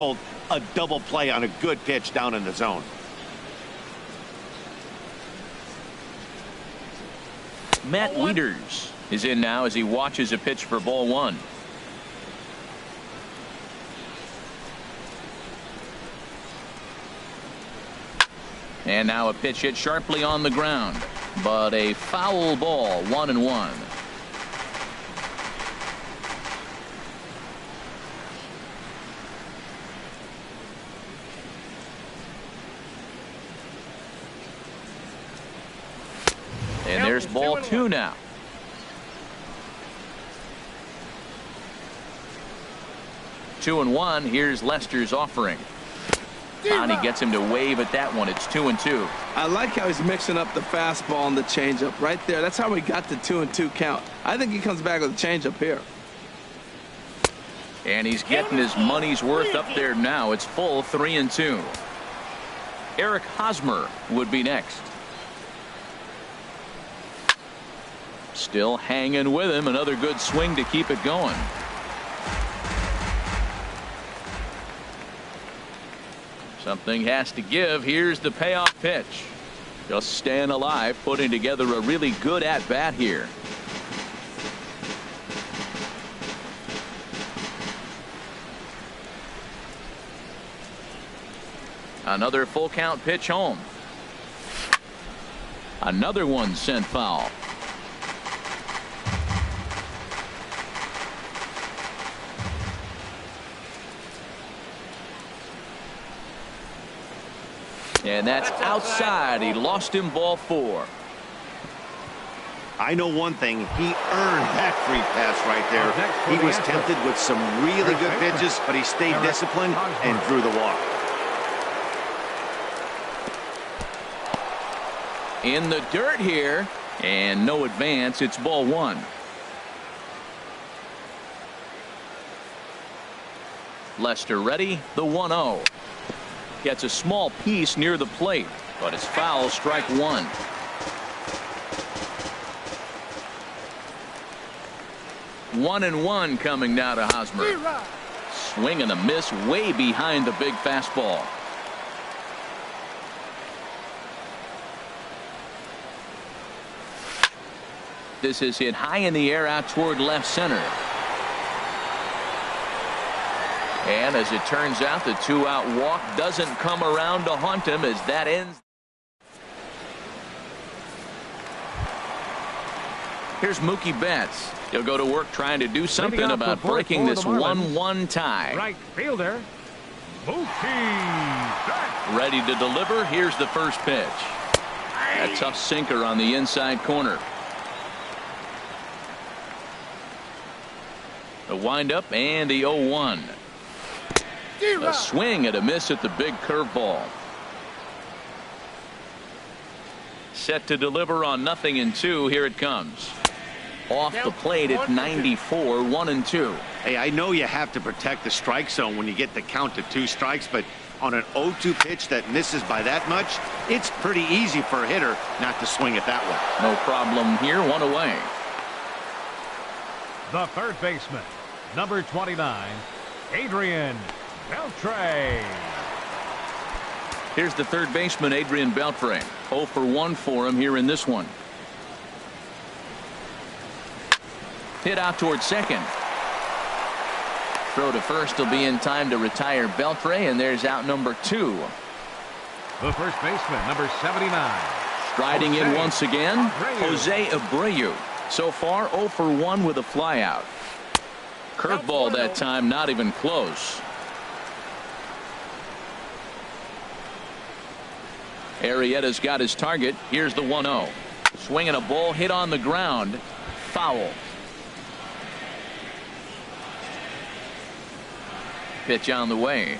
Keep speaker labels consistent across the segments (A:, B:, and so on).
A: A double play on a good pitch down in the zone.
B: Matt Wieters is in now as he watches a pitch for ball one. And now a pitch hit sharply on the ground, but a foul ball, 1-1. And there's ball two now. Two and one. Here's Lester's offering. And he gets him to wave at that one. It's 2-2.
C: I like how he's mixing up the fastball and the changeup right there. That's how we got the 2-2 count. I think he comes back with a changeup here.
B: And he's getting his money's worth up there now. It's full 3-2. Eric Hosmer would be next. Still hanging with him. Another good swing to keep it going. Something has to give. Here's the payoff pitch. Just staying alive, putting together a really good at-bat here. Another full count pitch home. Another one sent foul. And that's outside. He lost him, ball four.
A: I know one thing. He earned that free pass right there. He was tempted with some really good pitches, but he stayed disciplined and drew the walk.
B: In the dirt here, and no advance. It's ball one. Lester ready. The 1-0. Gets a small piece near the plate, but it's foul, strike one. One and one coming now to Hosmer. Swing and a miss way behind the big fastball. This is hit high in the air out toward left center. And as it turns out, the two-out walk doesn't come around to haunt him as that ends. Here's Mookie Betts. He'll go to work trying to do something about breaking this 1-1 tie.
D: Right fielder, Mookie Betts.
B: Ready to deliver. Here's the first pitch. A tough sinker on the inside corner. The windup and the 0-1. A swing and a miss at the big curveball. Set to deliver on 0-2. Here it comes. Off the plate at 94, 1-2.
A: Hey, I know you have to protect the strike zone when you get the count to 2 strikes, but on an 0-2 pitch that misses by that much, it's pretty easy for a hitter not to swing it that way.
B: No problem here. One away.
D: The third baseman, number 29, Adrian Beltre.
B: Here's the third baseman, Adrian Beltre. 0 for 1 for him here in this one. Hit out toward second. Throw to first will be in time to retire Beltre, and there's out number 2.
D: The first baseman, number 79.
B: Striding in once again, Jose Abreu. So far 0 for 1 with a flyout. Curveball that time, not even close. Arrieta's got his target. Here's the 1-0. Swinging a ball hit on the ground. Foul. Pitch on the way.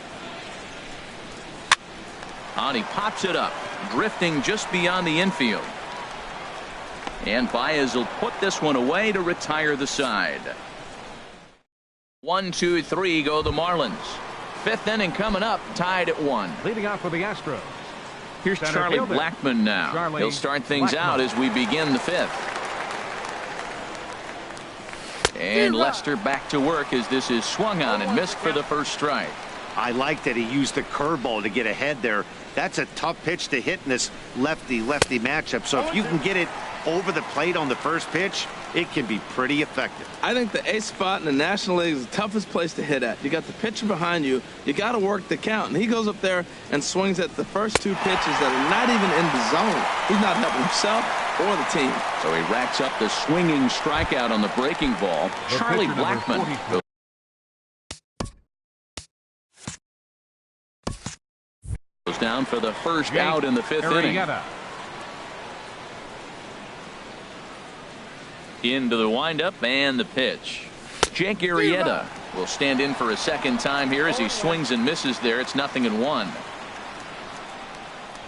B: And he pops it up, drifting just beyond the infield. And Baez will put this one away to retire the side. 1, 2, 3 go the Marlins. Fifth inning coming up, tied at 1.
D: Leading off for the Astros.
B: Here's Charlie Blackmon now. He'll start things out as we begin the fifth. And Lester back to work as this is swung on and missed for the first strike.
A: I like that he used the curveball to get ahead there. That's a tough pitch to hit in this lefty-lefty matchup. So if you can get it over the plate on the first pitch, it can be pretty effective.
C: I think the ace spot in the National League is the toughest place to hit at. You got the pitcher behind you. You got to work the count. And he goes up there and swings at the first two pitches that are not even in the zone. He's not helping himself or the team.
B: So he racks up the swinging strikeout on the breaking ball. Charlie Blackmon goes down for the first out in the fifth inning. Into the windup and the pitch. Jake Arrieta will stand in for a second time here as he swings and misses there. It's 0-1.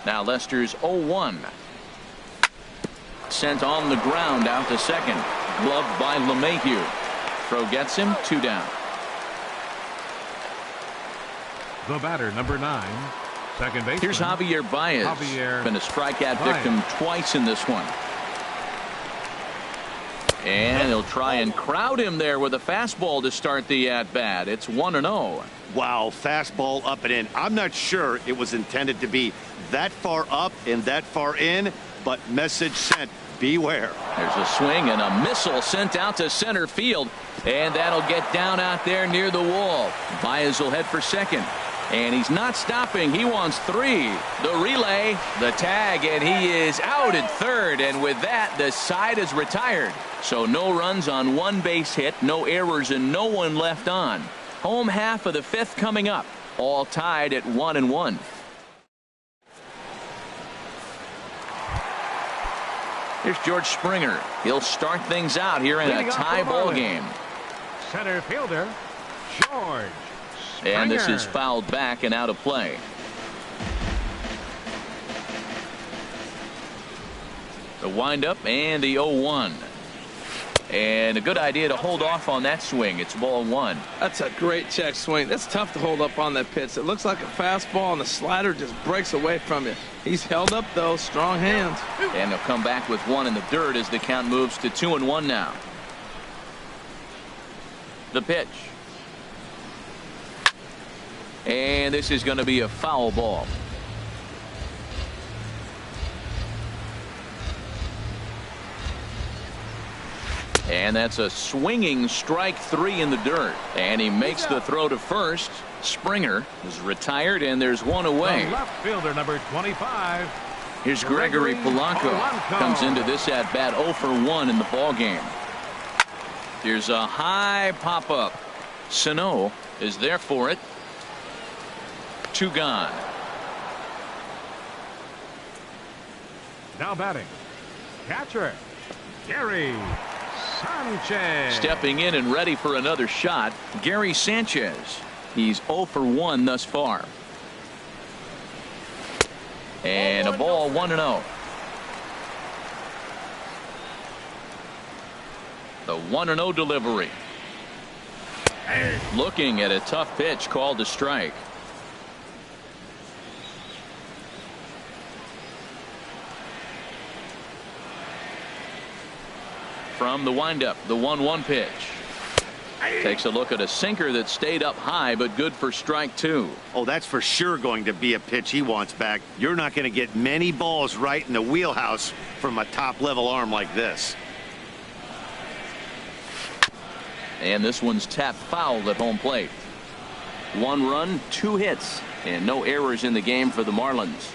B: Now Lester's 0-1. Sent on the ground out to second. Gloved by LeMahieu. Throw gets him, 2 down.
D: The batter, number 9, second baseman.
B: Here's Javier Baez. Been a strikeout victim twice in this one. And he'll try and crowd him there with a fastball to start the at-bat. It's 1-0.
A: Wow, fastball up and in. I'm not sure it was intended to be that far up and that far in, but message sent. Beware.
B: There's a swing and a missile sent out to center field, and that'll get down out there near the wall. Baez will head for second, and he's not stopping. He wants 3. The relay, the tag, and he is out at third, and with that the side is retired. So no runs on 1 base hit, no errors, and no one left on. Home half of the 5th coming up, all tied at 1-1. Here's George Springer. He'll start things out here in a tie ball game.
D: Center fielder, George Springer.
B: And this is fouled back and out of play. The windup and the 0-1. And a good idea to hold off on that swing. It's ball 1.
C: That's a great check swing. That's tough to hold up on that pitch. It looks like a fastball, and the slider just breaks away from you. He's held up, though. Strong hands.
B: And he'll come back with 1 in the dirt as the count moves to 2-1 now. The pitch. And this is going to be a foul ball. And that's a swinging strike 3 in the dirt. And he makes the throw to first. Springer is retired, and there's 1 away.
D: The left fielder, number 25.
B: Here's Gregory Polanco. Comes into this at bat 0 for 1 in the ball game. Here's a high pop up. Sano is there for it. 2 gone.
D: Now batting, catcher Gary Sanchez.
B: Stepping in and ready for another shot, Gary Sanchez. He's 0 for 1 thus far. And a ball, 1-0. The 1-0 delivery. Looking at a tough pitch called to strike. From the windup, the 1-1 pitch. Takes a look at a sinker that stayed up high, but good for strike 2.
A: Oh, that's for sure going to be a pitch he wants back. You're not going to get many balls right in the wheelhouse from a top-level arm like this.
B: And this one's tapped foul at home plate. 1 run, 2 hits, and no errors in the game for the Marlins.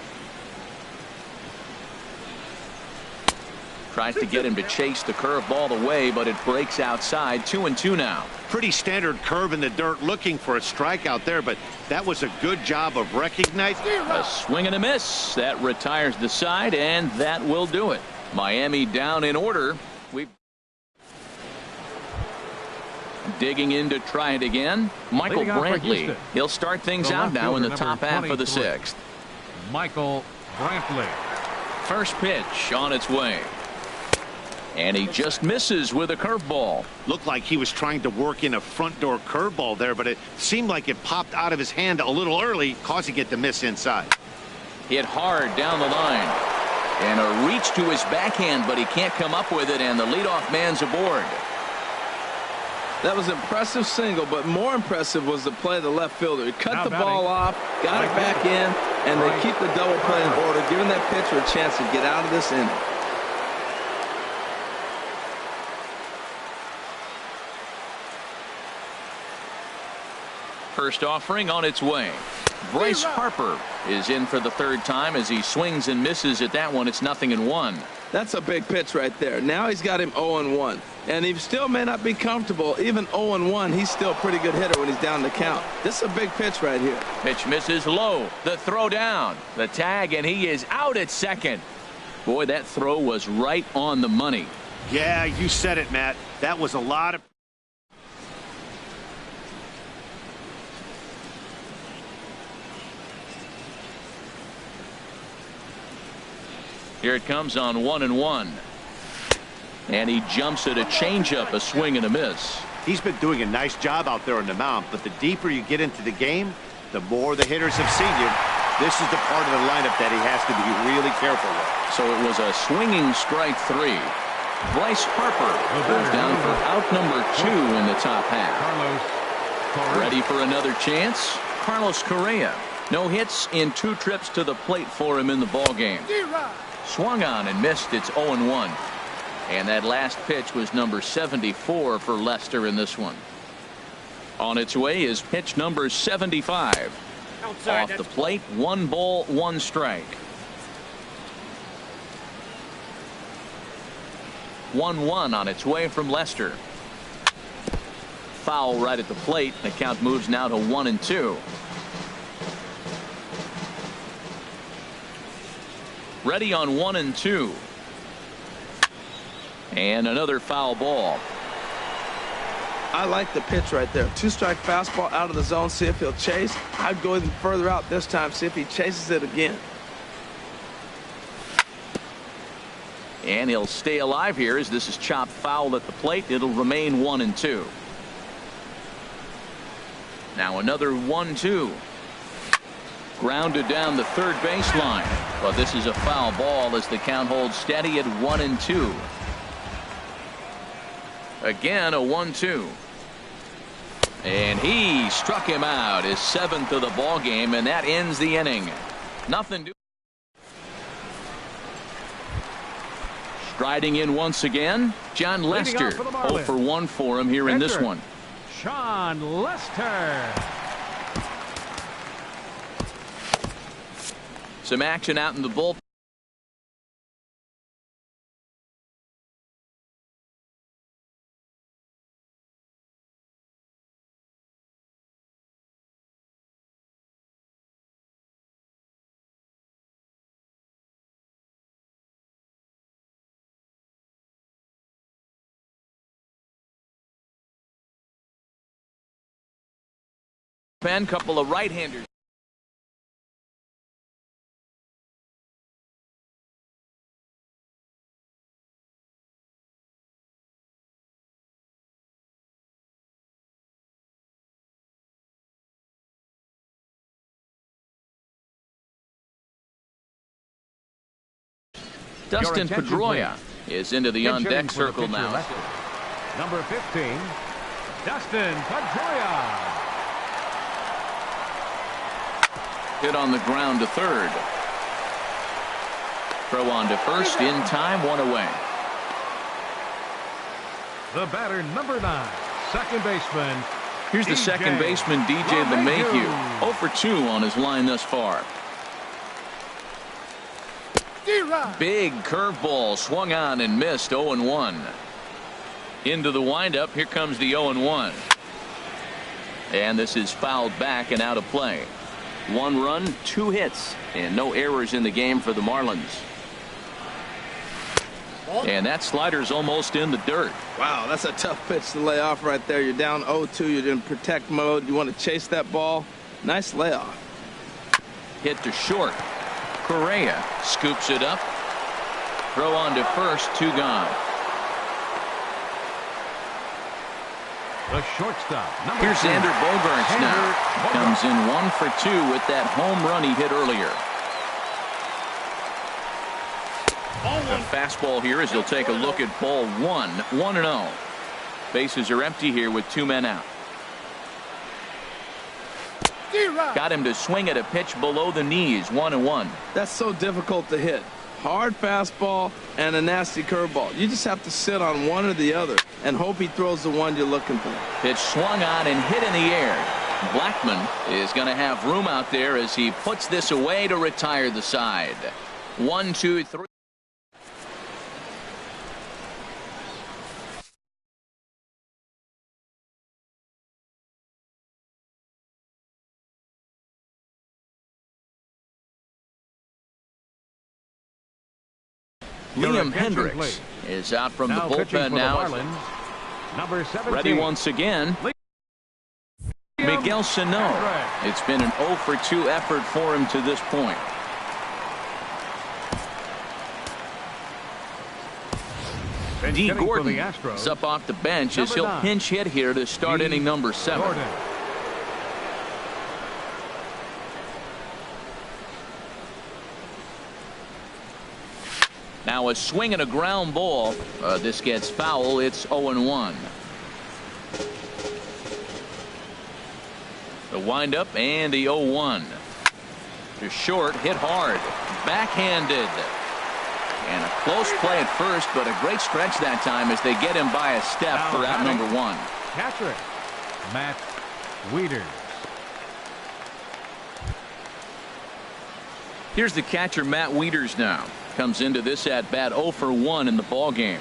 B: Tries to get him to chase the curveball away, but it breaks outside. 2-2 now.
A: Pretty standard curve in the dirt, looking for a strikeout there, but that was a good job of recognizing.
B: A swing and a miss. That retires the side, and that will do it. Miami down in order. We've digging in to try it again. Michael Brantley. He'll start things out now in the top half of the 6th.
D: Michael Brantley.
B: First pitch on its way. And he just misses with a curveball.
A: Looked like he was trying to work in a front door curveball there, but it seemed like it popped out of his hand a little early, causing it to miss inside.
B: Hit hard down the line. And a reach to his backhand, but he can't come up with it, and the leadoff man's aboard.
C: That was an impressive single, but more impressive was the play of the left fielder. He cut the ball off, got it back in, and they keep the double play in order, giving that pitcher a chance to get out of this inning.
B: First offering on its way. Bryce Harper is in for the third time as he swings and misses at that one. It's 0-1.
C: That's a big pitch right there. Now he's got him 0-1. And he still may not be comfortable. Even 0-1, he's still a pretty good hitter when he's down the count. This is a big pitch right here.
B: Pitch misses low. The throw down. The tag, and he is out at second. Boy, that throw was right on the money.
A: Yeah, you said it, Matt. That was a lot of...
B: Here it comes on 1-1. And he jumps at a changeup, a swing and a miss.
A: He's been doing a nice job out there on the mound, but the deeper you get into the game, the more the hitters have seen you. This is the part of the lineup that he has to be really careful with.
B: So it was a swinging strike 3. Bryce Harper goes down for out number 2 in the top half. Ready for another chance? Carlos Correa. No hits in 2 trips to the plate for him in the ballgame. Swung on and missed. It's 0-1. And that last pitch was number 74 for Lester in this one. On its way is pitch number 75. Off the plate, 1 ball, 1 strike. 1-1 on its way from Lester. Foul right at the plate. The count moves now to 1-2. Ready on 1-2. And another foul ball.
C: I like the pitch right there. 2-strike fastball out of the zone. See if he'll chase. I'd go even further out this time. See if he chases it again.
B: And he'll stay alive here as this is chopped foul at the plate. It'll remain 1-2. Now another 1-2. Grounded down the third baseline. But this is a foul ball as the count holds steady at 1-2. Again a 1-2. And he struck him out, his 7th of the ball game, and that ends the inning. Nothing to... Striding in once again, John Lester. 0-for-1 for him here in this one.
D: Sean Lester.
B: Some action out in the bullpen. Couple of right-handers. Dustin Pedroia is into the on-deck circle now.
D: Number 15, Dustin Pedroia.
B: Hit on the ground to third. Throw on to first in time, 1 away.
D: The batter, number 9, second baseman.
B: Here's the second baseman, DJ LeMahieu. 0-for-2 on his line thus far. Big curveball swung on and missed. 0-1. Into the windup. Here comes the 0-1. And this is fouled back and out of play. 1 run, 2 hits, and no errors in the game for the Marlins. And that slider's almost in the dirt.
C: Wow, that's a tough pitch to lay off right there. You're down 0-2. You're in protect mode. You want to chase that ball. Nice layoff.
B: Hit to short. Correa scoops it up. Throw on to first, 2 gone.
D: The shortstop.
B: Here's Xander Bogaerts now. Comes in 1-for-2 with that home run he hit earlier. A fastball here as he'll take a look at ball 1. 1-0. Bases are empty here with 2 men out. Got him to swing at a pitch below the knees, 1-1.
C: That's so difficult to hit. Hard fastball and a nasty curveball. You just have to sit on one or the other and hope he throws the one you're looking for.
B: Pitch swung on and hit in the air. Blackman is going to have room out there as he puts this away to retire the side. 1, 2, 3. Liam Hendricks is out from the bullpen now.
D: Number 17.
B: Ready once again. Miguel Sano. It's been an 0 for 2 effort for him to this point. D. Gordon is up off the bench as he'll pinch hit here to start inning number 7.
D: Gordon.
B: Now a swing and a ground ball. This gets foul. It's 0-1. The windup and the 0-1. To short, hit hard, backhanded, and a close play at first, but a great stretch that time as they get him by a step
D: now
B: for out number 1.
D: Catcher, Matt Wieters.
B: Here's the catcher, Matt Wieters now. Comes into this at bat 0 for 1 in the ball game.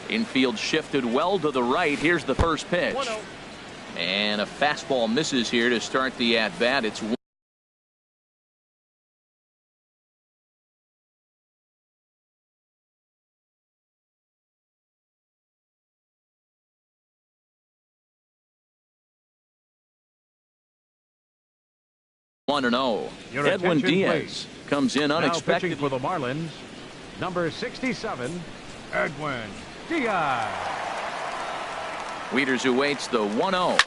B: Infield shifted well to the right. Here's the first pitch.
D: 1-0.
B: And a fastball misses here to start the at bat. It's one and 0. Edwin Diaz comes in unexpectedly
D: for the Marlins. Number 67, Edwin Diaz.
B: Wieters awaits the 1-0.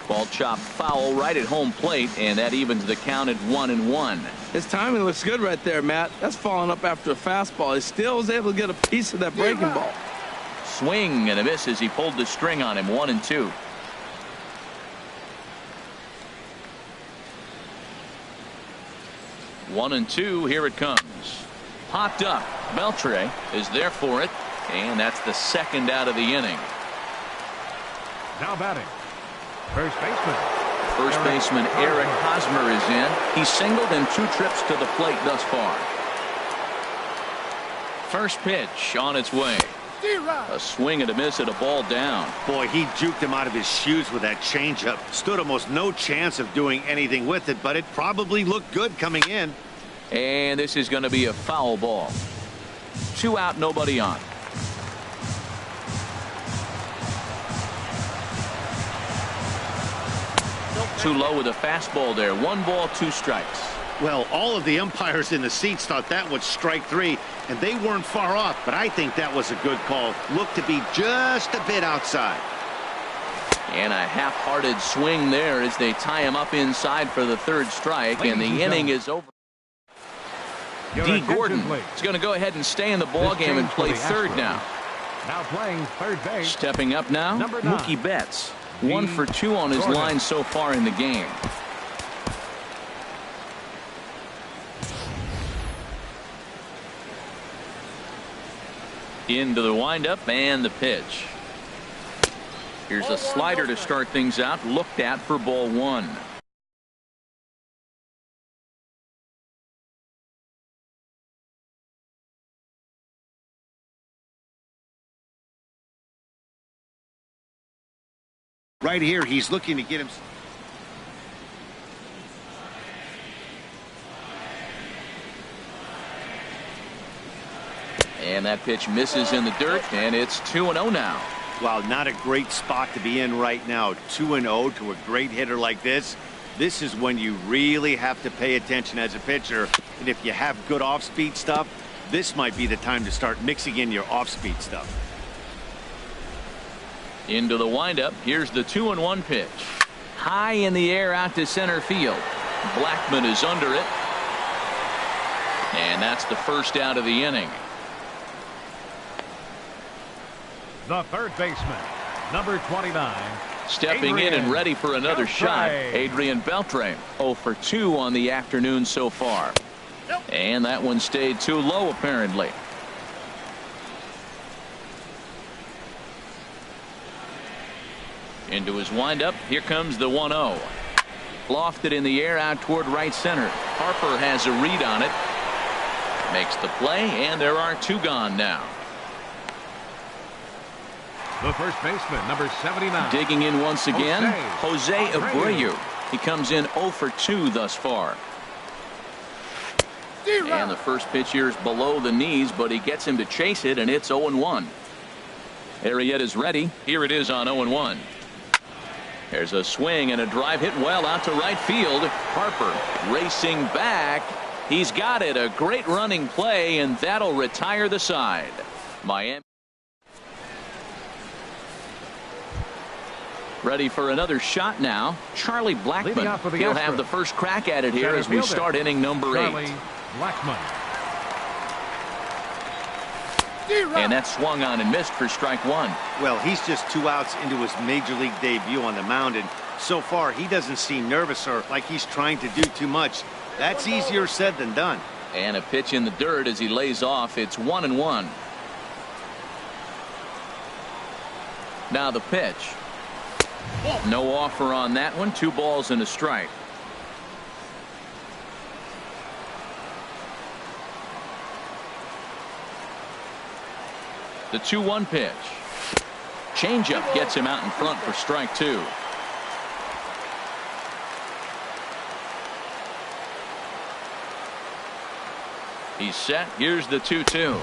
B: Ball chopped foul right at home plate, and that evens the count at 1-1.
C: His timing looks good right there, Matt. That's falling up after a fastball. He still was able to get a piece of that breaking ball.
B: Swing and a miss as he pulled the string on him. 1-2. One and 2. Here it comes. Popped up. Beltre is there for it, and that's the second out of the inning.
D: Now batting, first baseman.
B: First baseman Eric Hosmer is in. He's singled in 2 trips to the plate thus far. First pitch on its way. A swing and a miss at a ball down.
A: Boy, he juked him out of his shoes with that changeup. Stood almost no chance of doing anything with it, but it probably looked good coming in.
B: And this is going to be a foul ball. 2 out, nobody on. Too low with a fastball there. 1 ball, 2 strikes.
A: Well, all of the umpires in the seats thought that was strike 3, and they weren't far off, but I think that was a good call. Looked to be just a bit outside.
B: And a half-hearted swing there as they tie him up inside for the 3rd strike, and the inning is over. D. Gordon is going to go ahead and stay in the ball game and play 3rd now.
D: Now playing third base.
B: Stepping up now,
D: Number 9.
B: Mookie Betts. 1 for 2 on his line so far in the game. Into the windup and the pitch. Here's a slider to start things out. Looked at for ball 1.
A: Right here, he's looking to get him.
B: And that pitch misses in the dirt, and it's 2-0 now.
A: Wow, not a great spot to be in right now. 2-0 to a great hitter like this. This is when you really have to pay attention as a pitcher. And if you have good off-speed stuff, this might be the time to start mixing in your off-speed stuff.
B: Into the windup. Here's the 2-1 pitch. High in the air out to center field. Blackman is under it. And that's the first out of the inning.
D: The third baseman, number 29.
B: Stepping in and ready for another shot, Adrian Beltre. 0 for 2 on the afternoon so far. And that one stayed too low, apparently. Into his windup. Here comes the 1-0. Lofted in the air out toward right center. Harper has a read on it. Makes the play, and there are 2 gone now.
D: The first baseman, number 79.
B: Digging in once again, Jose Abreu. He comes in 0 for 2 thus far. And the first pitch here is below the knees, but he gets him to chase it, and it's 0-1. Arrieta's ready. Here it is on 0-1. There's a swing and a drive hit well out to right field. Harper racing back. He's got it. A great running play, and that'll retire the side. Miami ready for another shot now. Charlie Blackmon. He'll have the first crack at it here as we start inning number 8.
D: Blackmon.
B: And that swung on and missed for strike 1.
A: Well, he's just 2 outs into his major league debut on the mound, and so far he doesn't seem nervous or like he's trying to do too much. That's easier said than done.
B: And a pitch in the dirt as he lays off. It's 1-1. Now the pitch. No offer on that one. 2 balls and a strike. The 2-1 pitch. Changeup gets him out in front for strike 2. He's set. Here's the 2-2.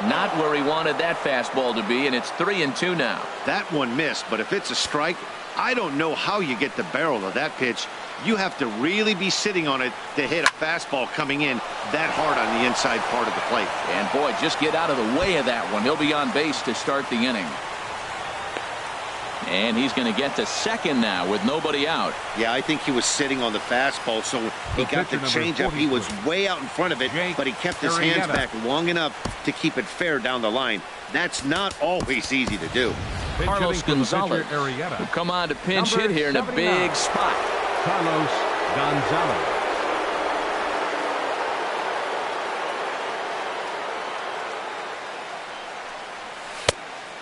B: Not where he wanted that fastball to be, and it's 3-2 now.
A: That one missed, but if it's a strike, I don't know how you get the barrel of that pitch. You have to really be sitting on it to hit a fastball coming in that hard on the inside part of the plate.
B: And boy, just get out of the way of that one. He'll be on base to start the inning. And he's going to get to second now with nobody out.
A: Yeah, I think he was sitting on the fastball, so he got the changeup. He was way out in front of it, but he kept his hands back long enough to keep it fair down the line. That's not always easy to do.
B: Carlos Gonzalez will come on to pinch hit here in a big spot.
D: Carlos Gonzalez.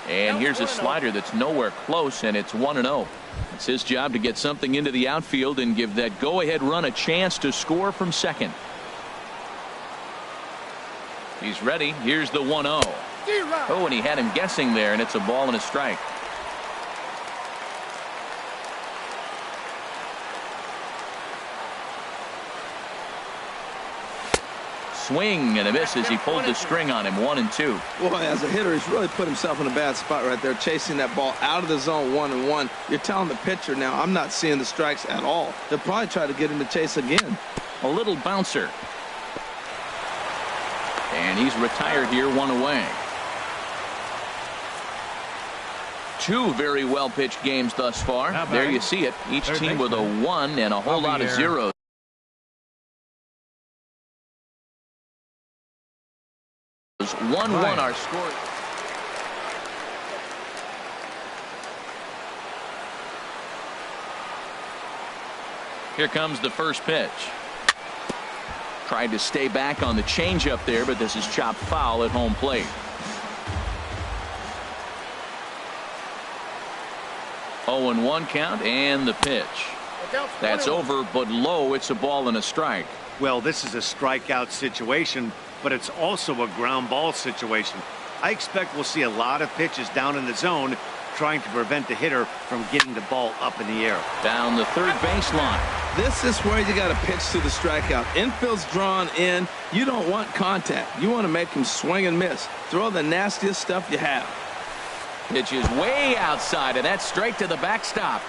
B: And here's a slider that's nowhere close, and it's 1-0. It's his job to get something into the outfield and give that go-ahead run a chance to score from second. He's ready. Here's the 1-0. Oh, and he had him guessing there, and it's a ball and a strike. Swing and a miss as he pulled the string on him. 1-2.
C: Boy, as a hitter, he's really put himself in a bad spot right there, chasing that ball out of the zone 1-1. You're telling the pitcher now, I'm not seeing the strikes at all. They'll probably try to get him to chase again.
B: A little bouncer. And he's retired here, 1 away. 2 very well pitched games thus far. There you see it. Each team with a 1 and a whole lot of zeros. 1-1 our score. Here comes the first pitch. Tried to stay back on the changeup there, but this is chopped foul at home plate. 0-1 count and the pitch. That's over, but low. It's a ball and a strike.
A: Well, this is a strikeout situation, but it's also a ground ball situation. I expect we'll see a lot of pitches down in the zone trying to prevent the hitter from getting the ball up in the air.
B: Down the third baseline.
C: This is where you got to pitch to the strikeout. Infield's drawn in. You don't want contact. You want to make him swing and miss. Throw the nastiest stuff you have.
B: Pitch is way outside, and that's straight to the backstop.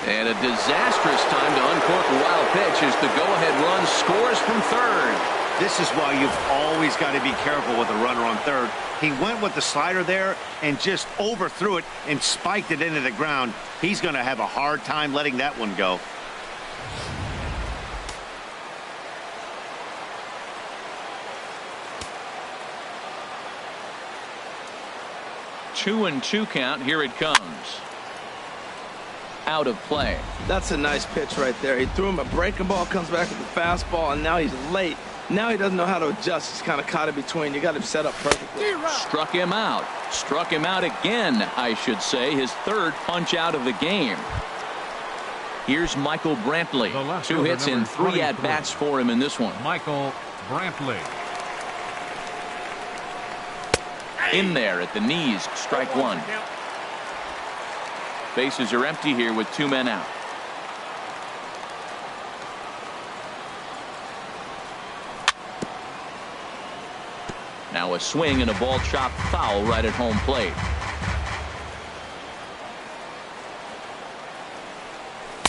B: And a disastrous time to uncork a wild pitch as the go-ahead run scores from third.
A: This is why you've always got to be careful with a runner on third. He went with the slider there and just overthrew it and spiked it into the ground. He's going to have a hard time letting that one go.
B: 2-2 count. Here it comes. Out of play.
C: That's a nice pitch right there. He threw him a breaking ball, comes back with the fastball, and now he's late. Now he doesn't know how to adjust. He's kind of caught in between. You got him set up perfectly.
B: Struck him out. Struck him out again, I should say. His third punch out of the game. Here's Michael Brantley. 2 hits and 3 at-bats for him in this one.
D: Michael Brantley.
B: In there at the knees, strike 1. Bases are empty here with 2 men out. Now a swing and a ball chopped foul right at home plate.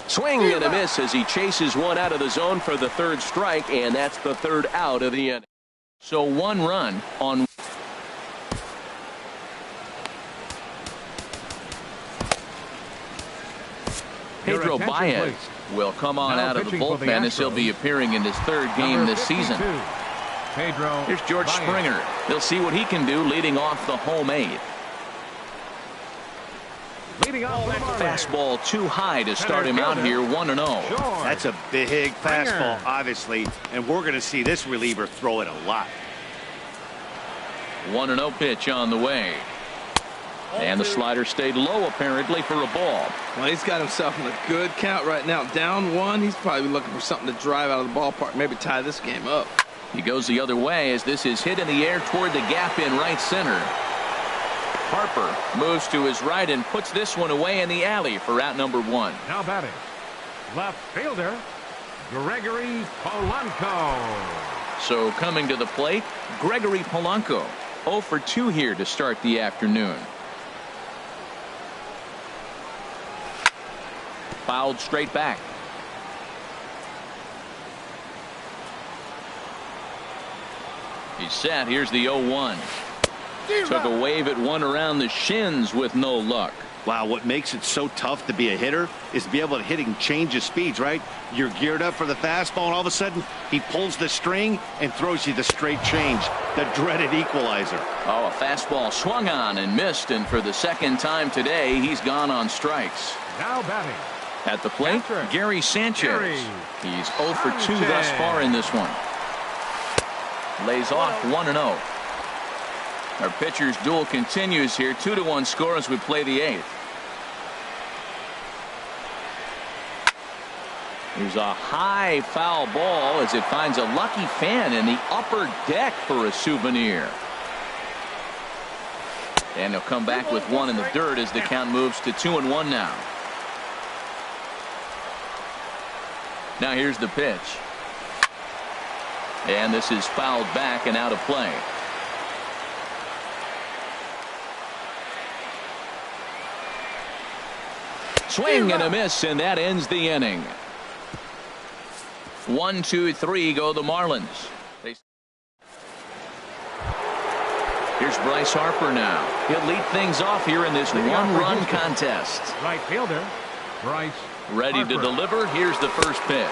B: Swing and a miss as he chases one out of the zone for the 3rd strike, and that's the 3rd out of the inning. So 1 run on. Pedro Baez will come on out of the bullpen as he'll be appearing in his 3rd game this season.
D: Pedro.
B: Here's George Springer. He'll see what he can do leading off the home 8th.
D: Leading off the
B: fastball too high to start him out here 1-0.
A: That's a big fastball, obviously, and we're going to see this reliever throw it a lot.
B: 1-0 pitch on the way. And the slider stayed low apparently for a ball.
C: Well, he's got himself in a good count right now. Down 1. He's probably looking for something to drive out of the ballpark, maybe tie this game up.
B: He goes the other way as this is hit in the air toward the gap in right center. Harper moves to his right and puts this one away in the alley for out number 1.
D: Now batting, left fielder Gregory Polanco.
B: So coming to the plate, Gregory Polanco. 0 for 2 here to start the afternoon. Fouled straight back. He's set. Here's the 0-1. Took a wave at one around the shins with no luck.
A: Wow, what makes it so tough to be a hitter is to be able to hitting change of speeds, right? You're geared up for the fastball, and all of a sudden, he pulls the string and throws you the straight change, the dreaded equalizer.
B: Oh, a fastball swung on and missed, and for the 2nd time today, he's gone on strikes.
D: Now batting.
B: At the plate, Gary Sanchez. He's 0 for 2 thus far in this one. Lays off 1-0. Our pitcher's duel continues here. 2-1 score as we play the 8th. There's a high foul ball as it finds a lucky fan in the upper deck for a souvenir. And he'll come back with 1 in the dirt as the count moves to 2-1 now. Now here's the pitch. And this is fouled back and out of play. Swing and a miss, and that ends the inning. 1, 2, 3 go the Marlins. Here's Bryce Harper now. He'll lead things off here in this 1-run contest.
D: Right fielder Bryce
B: ready
D: Harper.
B: to deliver. Here's the first pitch.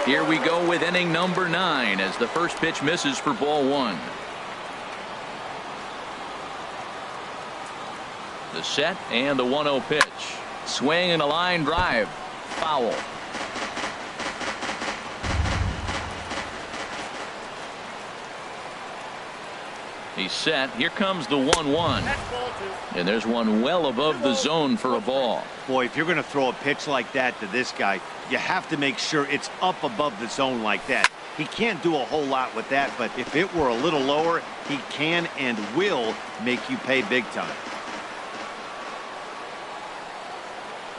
B: Here we go with inning number 9 as the first pitch misses for ball 1. The set and the 1-0 pitch. Swing and a line drive. Foul. He's set. Here comes the 1-1. And there's one well above the zone for a ball.
A: Boy, if you're going to throw a pitch like that to this guy, you have to make sure it's up above the zone like that. He can't do a whole lot with that, but if it were a little lower, he can and will make you pay big time.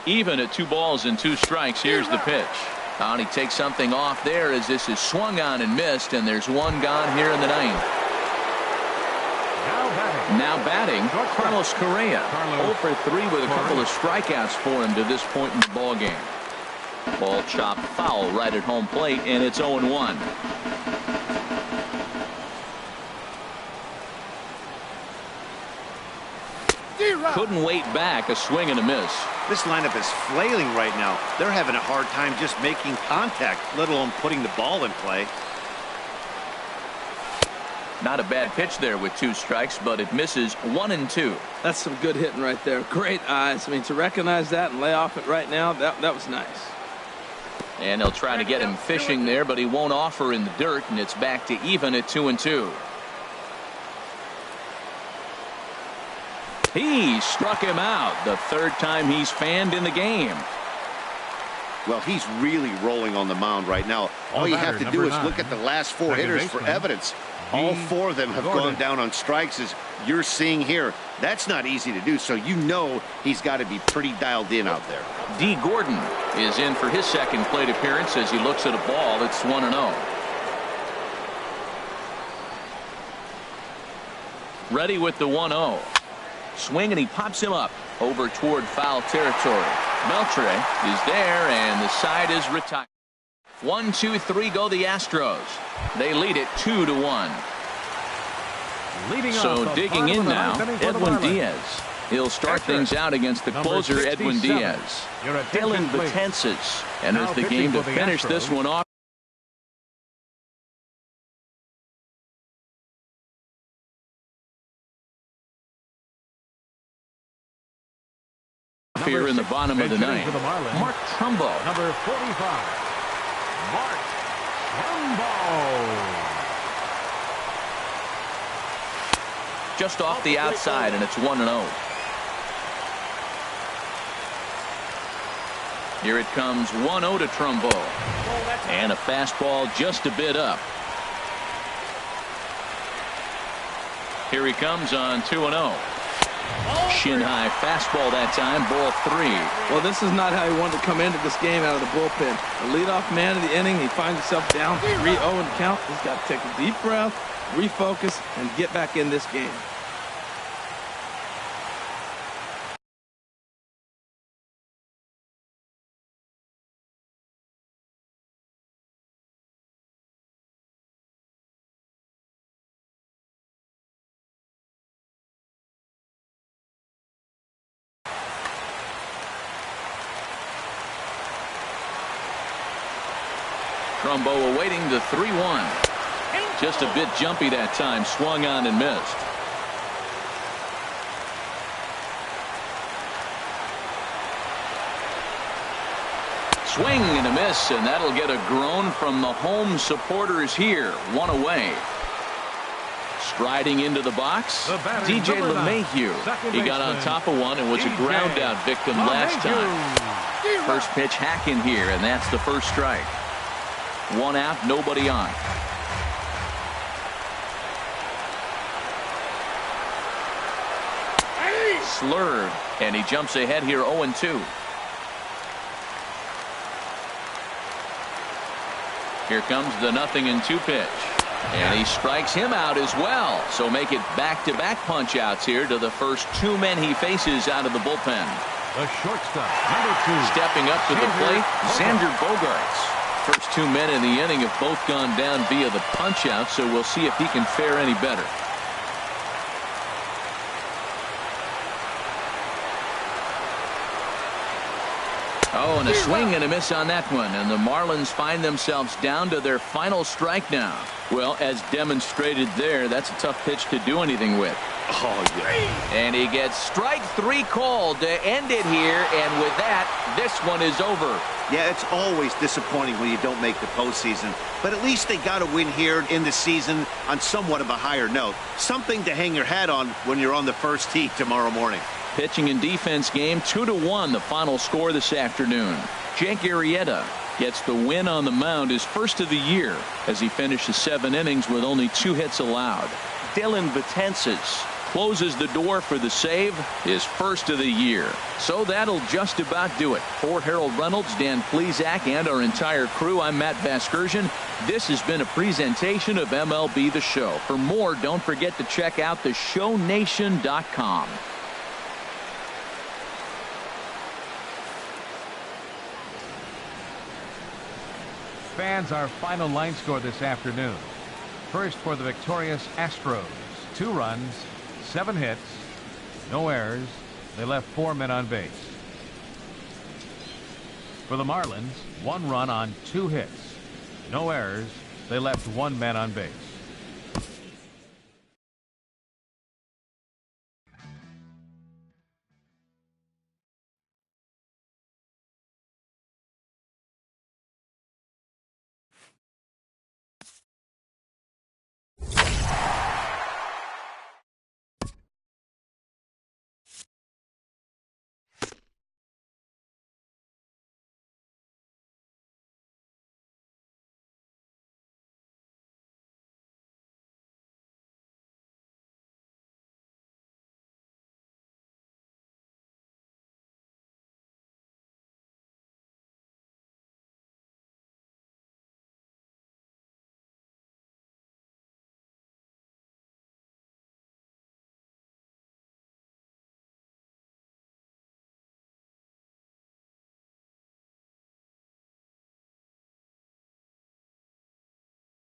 B: Even at 2 balls and 2 strikes. Here's the pitch. And he takes something off there as this is swung on and missed, and there's 1 gone here in the 9th. Now batting, Carlos Correa. 0 for 3 with a couple of strikeouts for him to this point in the ball game. Ball chopped foul right at home plate, and it's 0-1. Couldn't wait back. A swing and a miss.
A: This lineup is flailing right now. They're having a hard time just making contact, let alone putting the ball in play.
B: Not a bad pitch there with 2 strikes, but it misses 1 and 2.
C: That's some good hitting right there. Great eyes. I mean, to recognize that and lay off it right now, that was nice.
B: And they'll try to get him fishing there, but he won't offer in the dirt, and it's back to even at 2 and 2. He struck him out the 3rd time he's fanned in the game.
A: Well, he's really rolling on the mound right now. All you have to do is look at the last 4 hitters for evidence. All 4 of them have gone down on strikes, as you're seeing here. That's not easy to do, so you know he's got to be pretty dialed in out there.
B: D. Gordon is in for his 2nd plate appearance as he looks at a ball. It's 1-0. Ready with the 1-0. Swing, and he pops him up over toward foul territory. Beltre is there, and the side is retired. 1-2-3 go the Astros. They lead it 2-1. So digging in now, Edwin Diaz. He'll start things out against the closer, Edwin Diaz. Dylan Betances enters the game to finish this one off. Here in the bottom of the 9th, Mark Trumbo.
D: Number 45, Mark Trumbo.
B: Just off the outside, and it's 1-0. Here it comes, 1-0 to Trumbo. And a fastball just a bit up. Here he comes on 2-0. Shin high fastball that time, ball 3.
C: Well, this is not how he wanted to come into this game out of the bullpen. The leadoff man of the inning, he finds himself down 3-0 in the count. He's got to take a deep breath, refocus, and get back in this game.
B: Trumbo awaiting the 3-1. Just a bit jumpy that time, swung on and missed. Swing and a miss, and that'll get a groan from the home supporters here. 1 away. Striding into the box, DJ LeMahieu. He got on top of one and was a ground out victim last time. First pitch hacking here, and that's the first strike. 1 out, nobody on. Slurred, and he jumps ahead here 0-2. Here comes the 0-2 pitch. And he strikes him out as well. So make it back-to-back punch-outs here to the first 2 men he faces out of the bullpen.
D: The shortstop, number 2.
B: Stepping up to the plate, Xander Bogaerts. First 2 men in the inning have both gone down via the punch-out, so we'll see if he can fare any better. Oh, and a swing and a miss on that one, and the Marlins find themselves down to their final strike now. Well, as demonstrated there, that's a tough pitch to do anything with.
A: Oh, yeah.
B: And he gets strike 3 called to end it here, and with that, this one is over.
A: Yeah, it's always disappointing when you don't make the postseason, but at least they got a win here in the season on somewhat of a higher note. Something to hang your hat on when you're on the first tee tomorrow morning.
B: Pitching and defense game, 2-1 the final score this afternoon. Jake Arrieta gets the win on the mound, his first of the year, as he finishes 7 innings with only 2 hits allowed. Dylan Betances closes the door for the save, his first of the year. So that'll just about do it. For Harold Reynolds, Dan Plesac, and our entire crew, I'm Matt Vasgersian. This has been a presentation of MLB The Show. For more, don't forget to check out theshownation.com.
D: Fans, our final line score this afternoon. First for the victorious Astros. 2 runs, 7 hits, no errors. They left 4 men on base. For the Marlins, 1 run on 2 hits, no errors. They left 1 man on base.